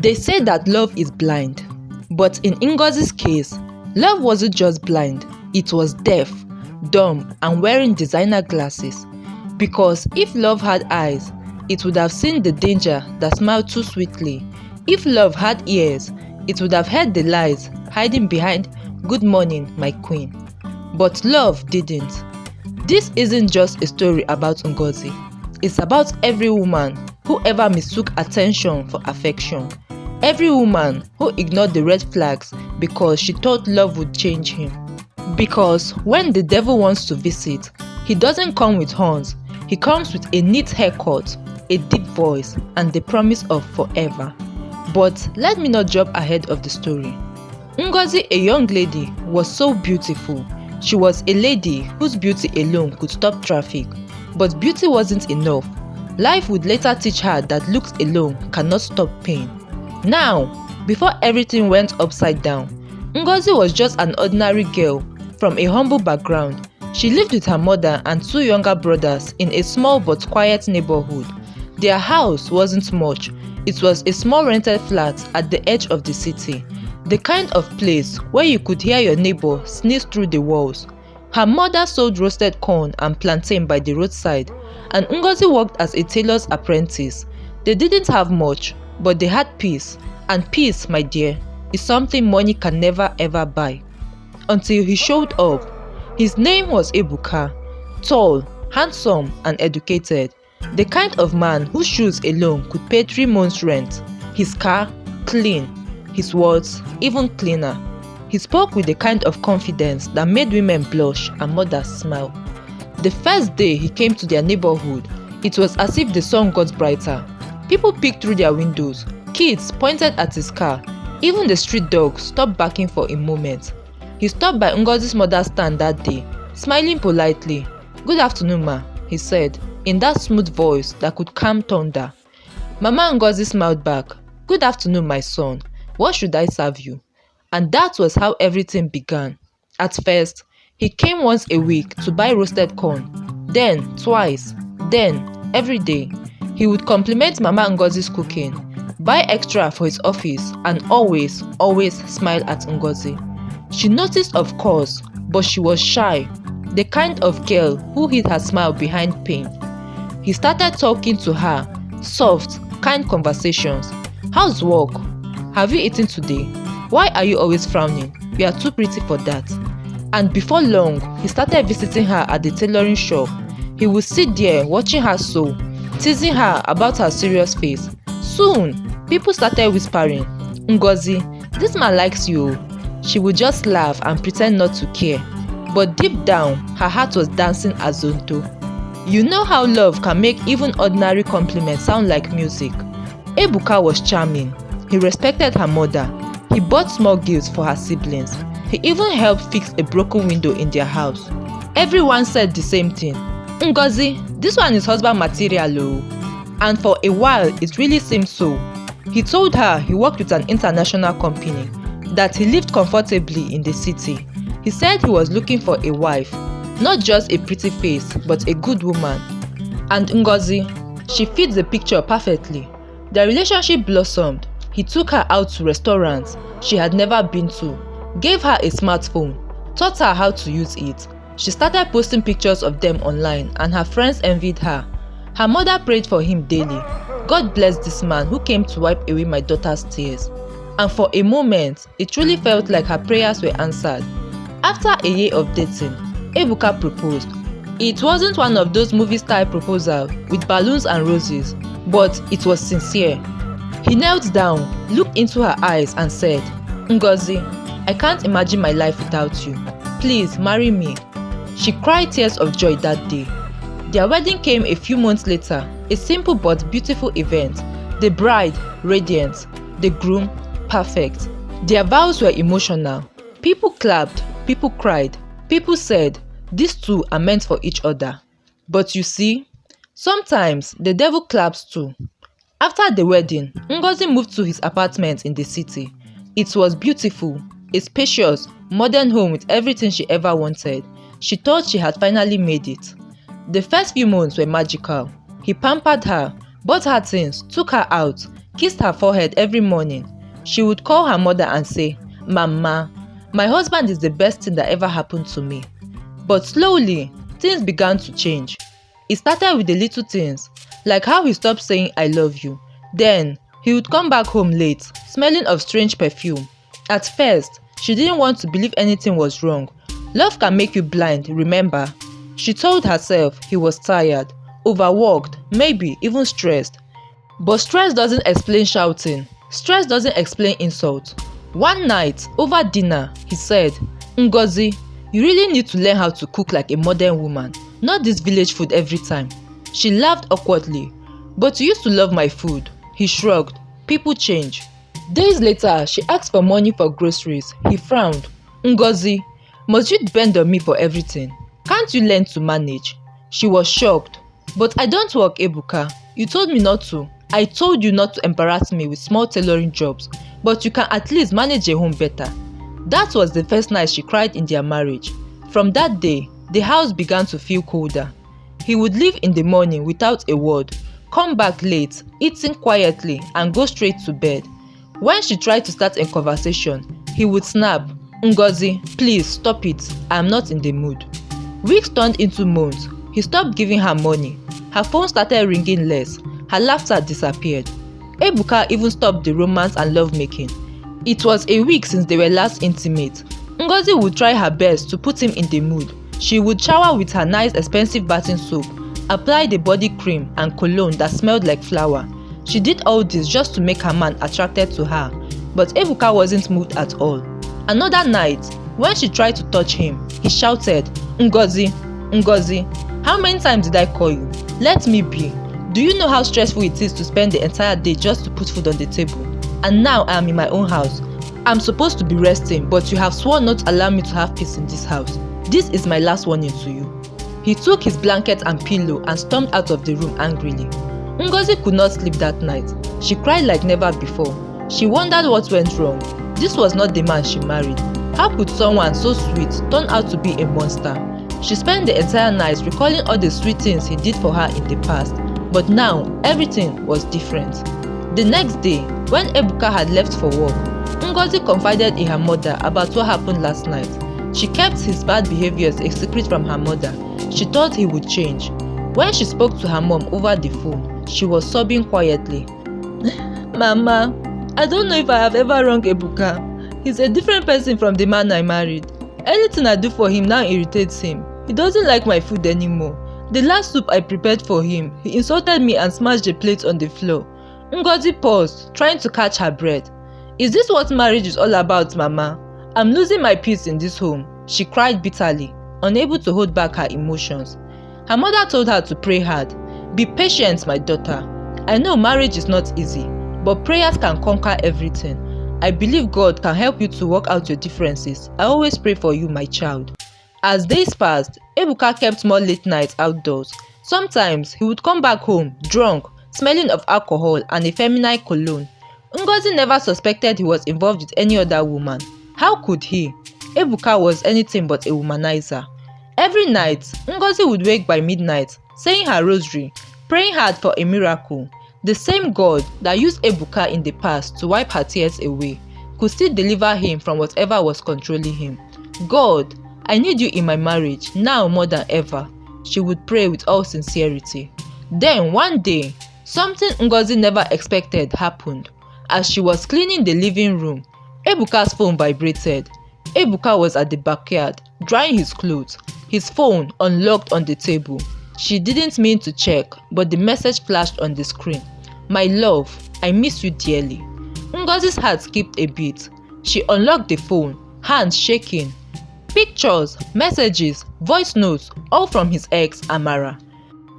They say that love is blind, but in Ngozi's case, love wasn't just blind, it was deaf, dumb, and wearing designer glasses. Because if love had eyes, it would have seen the danger that smiled too sweetly. If love had ears, it would have heard the lies hiding behind "Good morning, my queen." But love didn't. This isn't just a story about Ngozi. It's about every woman who ever mistook attention for affection. Every woman who ignored the red flags because she thought love would change him. Because when the devil wants to visit, he doesn't come with horns. He comes with a neat haircut, a deep voice, and the promise of forever. But let me not jump ahead of the story. Ngozi, a young lady, was so beautiful. She was a lady whose beauty alone could stop traffic. But beauty wasn't enough. Life would later teach her that looks alone cannot stop pain. Now, before everything went upside down, Ngozi was just an ordinary girl from a humble background. She lived with her mother and two younger brothers in a small but quiet neighborhood. Their house wasn't much. It was a small rented flat at the edge of the city, the kind of place where you could hear your neighbor sneeze through the walls. Her mother sold roasted corn and plantain by the roadside, and Ngozi worked as a tailor's apprentice. They didn't have much, but they had peace, and peace, my dear, is something money can never ever buy. Until he showed up. His name was Ebuka, tall, handsome, and educated. The kind of man whose shoes alone could pay 3 months' rent. His car, clean. His words, even cleaner. He spoke with the kind of confidence that made women blush and mothers smile. The first day he came to their neighborhood, it was as if the sun got brighter. People peeked through their windows. Kids pointed at his car. Even the street dogs stopped barking for a moment. He stopped by Ngozi's mother's stand that day, smiling politely. "Good afternoon, ma," he said, in that smooth voice that could calm thunder. Mama Ngozi smiled back. "Good afternoon, my son. What should I serve you?" And that was how everything began. At first, he came once a week to buy roasted corn, then twice, then every day. He would compliment Mama Ngozi's cooking, buy extra for his office, and always smile at Ngozi. She noticed, of course, but she was shy, the kind of girl who hid her smile behind pain. He started talking to her, soft, kind conversations. "How's work? Have you eaten today? Why are you always frowning? You are too pretty for that." And before long, he started visiting her at the tailoring shop. He would sit there watching her sew, teasing her about her serious face. Soon, people started whispering, "Ngozi, this man likes you." She would just laugh and pretend not to care. But deep down, her heart was dancing azonto. You know how love can make even ordinary compliments sound like music. Ebuka was charming. He respected her mother. He bought small gifts for her siblings. He even helped fix a broken window in their house. Everyone said the same thing. "Ngozi, this one is husband material oh." And for a while, it really seemed so. He told her he worked with an international company, that he lived comfortably in the city. He said he was looking for a wife, not just a pretty face, but a good woman. And Ngozi, she fits the picture perfectly. Their relationship blossomed. He took her out to restaurants she had never been to, gave her a smartphone, taught her how to use it. She started posting pictures of them online, and her friends envied her. Her mother prayed for him daily. "God bless this man who came to wipe away my daughter's tears." And for a moment, it truly felt like her prayers were answered. After a year of dating, Ebuka proposed. It wasn't one of those movie-style proposals with balloons and roses, but it was sincere. He knelt down, looked into her eyes and said, "Ngozi, I can't imagine my life without you. Please marry me." She cried tears of joy that day. Their wedding came a few months later, a simple but beautiful event. The bride, radiant. The groom, perfect. Their vows were emotional. People clapped, people cried, people said, "These two are meant for each other." But you see, sometimes the devil claps too. After the wedding, Ngozi moved to his apartment in the city. It was beautiful, a spacious, modern home with everything she ever wanted. She thought she had finally made it. The first few months were magical. He pampered her, bought her things, took her out, kissed her forehead every morning. She would call her mother and say, "Mama, my husband is the best thing that ever happened to me." But slowly, things began to change. It started with the little things, like how he stopped saying "I love you." Then, he would come back home late, smelling of strange perfume. At first, she didn't want to believe anything was wrong. Love can make you blind, remember? She told herself he was tired, overworked, maybe even stressed. But stress doesn't explain shouting. Stress doesn't explain insult. One night, over dinner, he said, "Ngozi, you really need to learn how to cook like a modern woman, not this village food every time." She laughed awkwardly. "But you used to love my food." He shrugged. People change. Days later, she asked for money for groceries. He frowned. "Ngozi, must you depend on me for everything? Can't you learn to manage?" She was shocked. "But I don't work, Ebuka. You told me not to. I told you not to embarrass me with small tailoring jobs, but you can at least manage a home better." That was the first night she cried in their marriage. From that day, the house began to feel colder. He would leave in the morning without a word, come back late, eating quietly, and go straight to bed. When she tried to start a conversation, he would snap, "Ngozi, please stop it. I am not in the mood." Weeks turned into months. He stopped giving her money. Her phone started ringing less. Her laughter disappeared. Ebuka even stopped the romance and lovemaking. It was a week since they were last intimate. Ngozi would try her best to put him in the mood. She would shower with her nice expensive bathing soap, apply the body cream and cologne that smelled like flower. She did all this just to make her man attracted to her, but Ebuka wasn't moved at all. Another night, when she tried to touch him, he shouted, "Ngozi, Ngozi, how many times did I call you? Let me be. Do you know how stressful it is to spend the entire day just to put food on the table? And now I am in my own house. I'm supposed to be resting, but you have sworn not to allow me to have peace in this house. This is my last warning to you." He took his blanket and pillow and stormed out of the room angrily. Ngozi could not sleep that night. She cried like never before. She wondered what went wrong. This was not the man she married. How could someone so sweet turn out to be a monster? She spent the entire night recalling all the sweet things he did for her in the past. But now, everything was different. The next day, when Ebuka had left for work, Ngozi confided in her mother about what happened last night. She kept his bad behaviors a secret from her mother. She thought he would change. When she spoke to her mom over the phone, she was sobbing quietly. "Mama, I don't know if I have ever wronged Ebuka. He's a different person from the man I married. Anything I do for him now irritates him. He doesn't like my food anymore. The last soup I prepared for him, he insulted me and smashed the plate on the floor." Ngozi paused, trying to catch her breath. "Is this what marriage is all about, Mama? I'm losing my peace in this home." She cried bitterly, unable to hold back her emotions. Her mother told her to pray hard. "Be patient, my daughter. I know marriage is not easy, but prayers can conquer everything. I believe God can help you to work out your differences. I always pray for you, my child." As days passed, Ebuka kept more late nights outdoors. Sometimes he would come back home, drunk, smelling of alcohol and a feminine cologne. Ngozi never suspected he was involved with any other woman. How could he? Ebuka was anything but a womanizer. Every night, Ngozi would wake by midnight, saying her rosary, praying hard for a miracle. The same God that used Ebuka in the past to wipe her tears away could still deliver him from whatever was controlling him. "God, I need you in my marriage, now more than ever," she would pray with all sincerity. Then one day, something Ngozi never expected happened. As she was cleaning the living room, Ebuka's phone vibrated. Ebuka was at the backyard, drying his clothes. His phone unlocked on the table. She didn't mean to check, but the message flashed on the screen. "My love, I miss you dearly." Ngozi's heart skipped a beat. She unlocked the phone, hands shaking. Pictures, messages, voice notes, all from his ex, Amara.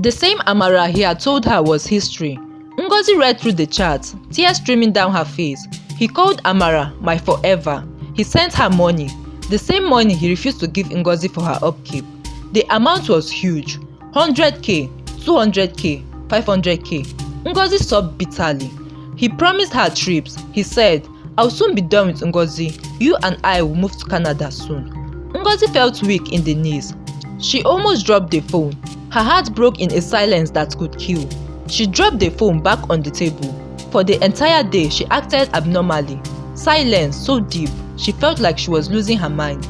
The same Amara he had told her was history. Ngozi read through the chat, tears streaming down her face. He called Amara my forever. He sent her money, the same money he refused to give Ngozi for her upkeep. The amount was huge, 100k, 200k, 500k. Ngozi sobbed bitterly. He promised her trips. He said, "I'll soon be done with Ngozi. You and I will move to Canada soon." Ngozi felt weak in the knees. She almost dropped the phone. Her heart broke in a silence that could kill. She dropped the phone back on the table. For the entire day, she acted abnormally. Silence so deep, she felt like she was losing her mind.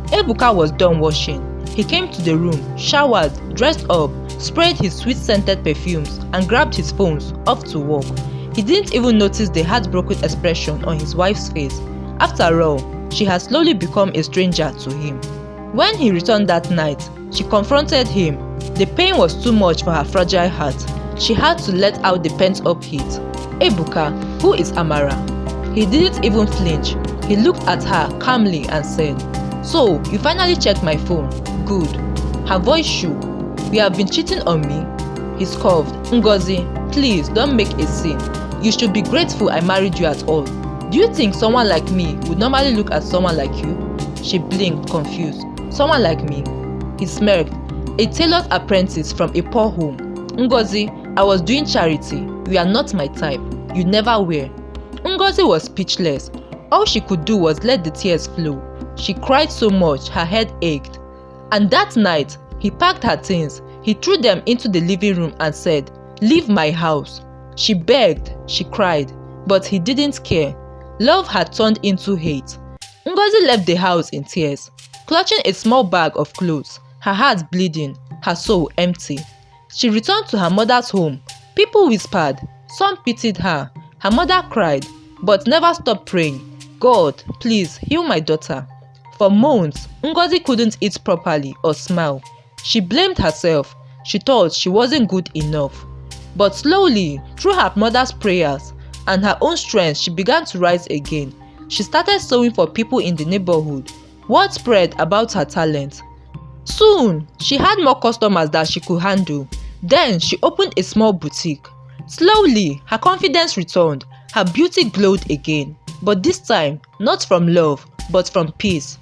Ebuka was done washing. He came to the room, showered, dressed up, sprayed his sweet-scented perfumes, and grabbed his phones, off to work. He didn't even notice the heartbroken expression on his wife's face. After all, she had slowly become a stranger to him. When he returned that night, she confronted him. The pain was too much for her fragile heart. She had to let out the pent-up heat. Ebuka, who is Amara? He didn't even flinch. He looked at her calmly and said, "So, you finally checked my phone. Good." Her voice shook. "You have been cheating on me?" He scoffed. "Ngozi, please don't make a scene. You should be grateful I married you at all. Do you think someone like me would normally look at someone like you?" She blinked, confused. "Someone like me?" He smirked. "A tailor's apprentice from a poor home. Ngozi, I was doing charity. You are not my type. You never were." Ngozi was speechless. All she could do was let the tears flow. She cried so much her head ached. And that night, he packed her things. He threw them into the living room and said, "Leave my house." She begged, she cried, but he didn't care. Love had turned into hate. Ngozi left the house in tears, clutching a small bag of clothes, her heart bleeding, her soul empty. She returned to her mother's home. People whispered, some pitied her. Her mother cried, but never stopped praying, "God, please heal my daughter." For months, Ngozi couldn't eat properly or smile. She blamed herself. She thought she wasn't good enough. But slowly, through her mother's prayers and her own strength, she began to rise again. She started sewing for people in the neighborhood. Word spread about her talent. Soon, she had more customers than she could handle. Then she opened a small boutique. Slowly, her confidence returned. Her beauty glowed again. But this time, not from love, but from peace.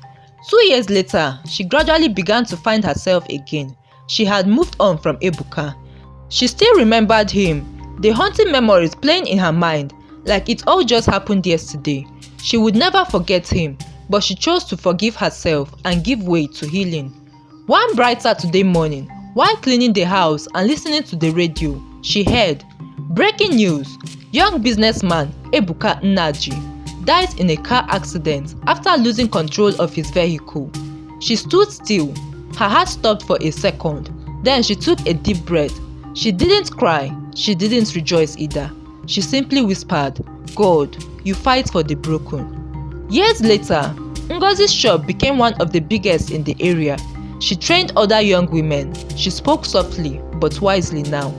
2 years later, she gradually began to find herself again. She had moved on from Ebuka. She still remembered him, the haunting memories playing in her mind, like it all just happened yesterday. She would never forget him, but she chose to forgive herself and give way to healing. One bright Saturday morning, while cleaning the house and listening to the radio, she heard, "Breaking news! Young businessman Ebuka Nnaji died in a car accident after losing control of his vehicle." She stood still. Her heart stopped for a second. Then she took a deep breath. She didn't cry. She didn't rejoice either. She simply whispered, "God, you fight for the broken." Years later, Ngozi's shop became one of the biggest in the area. She trained other young women. She spoke softly but wisely now.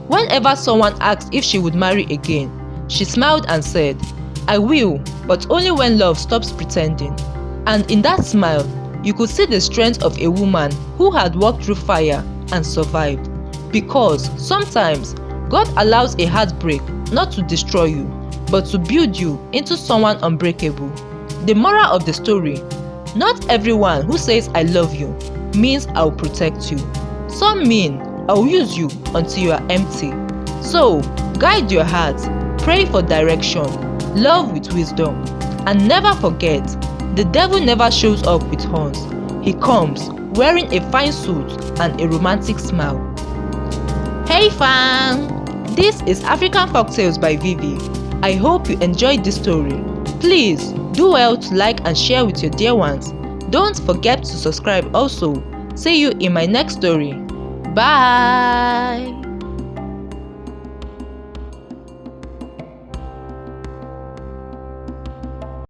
Whenever someone asked if she would marry again, she smiled and said, "I will, but only when love stops pretending." And in that smile, you could see the strength of a woman who had walked through fire and survived. Because sometimes, God allows a heartbreak not to destroy you, but to build you into someone unbreakable. The moral of the story: not everyone who says "I love you" means "I'll protect you." Some mean "I'll use you until you are empty." So, guide your heart, pray for direction, love with wisdom, and never forget, the devil never shows up with horns. He comes wearing a fine suit and a romantic smile. Hey fam! This is African Folktales by Vivy. I hope you enjoyed this story. Please do well to like and share with your dear ones. Don't forget to subscribe also. See you in my next story. Bye!